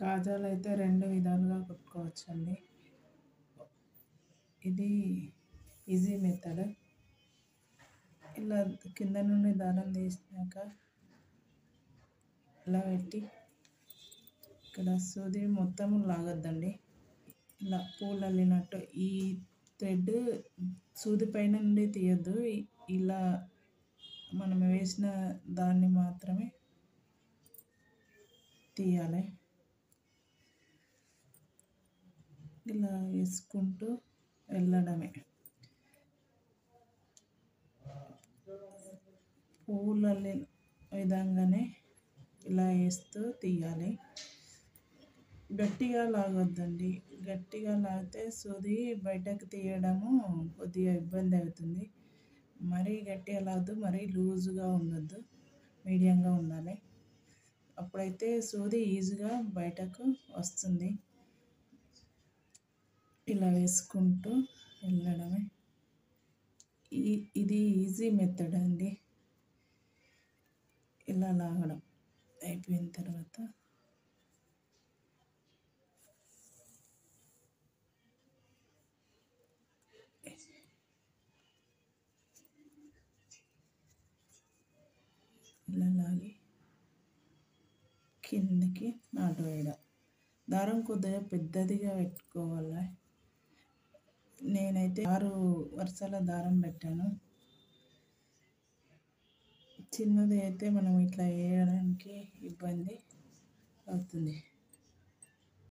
కాజాలైతే 2 విధాలుగా కుట్టుకోవచ్చండి. ఇది easy method. ఇలా కింద నుండి దారం తీసినాక ఇలా పెట్టి ఇక్కడ సూది మొత్తం లాగొద్దండి. ఇలా పూలు అల్లినట్టు ఈ థ్రెడ్ సూది పైన నుండి తీయొద్దు. ఇలా మనం వేసిన దాన్ని మాత్రమే తీయాలి. ఇలా వేసుకుంటూ వెళ్ళడమే. పువ్వులు అల్లిన విధంగానే ఇలా వేస్తూ తీయాలి. గట్టిగా లాగొద్దండి. గట్టిగా లాగితే సూది బయటకు తీయడము కొద్దిగా ఇబ్బంది అవుతుంది. మరీ గట్టిగా లాగద్దు, మరీ లూజుగా ఉండొద్దు, మీడియంగా ఉండాలి. అప్పుడైతే సూది ఈజీగా బయటకు వస్తుంది. ఇలా వేసుకుంటూ వెళ్ళడమే. ఇది ఈజీ మెథడ్ అండి. ఇలా లాగడం అయిపోయిన తర్వాత ఇలా లాగి కిందకి నాటు వేయడం. దారం కొద్దిగా పెద్దదిగా పెట్టుకోవాలి. నేనైతే 6 వరుసల దారం పెట్టాను. చిన్నది అయితే మనం ఇట్లా వేయడానికి ఇబ్బంది అవుతుంది.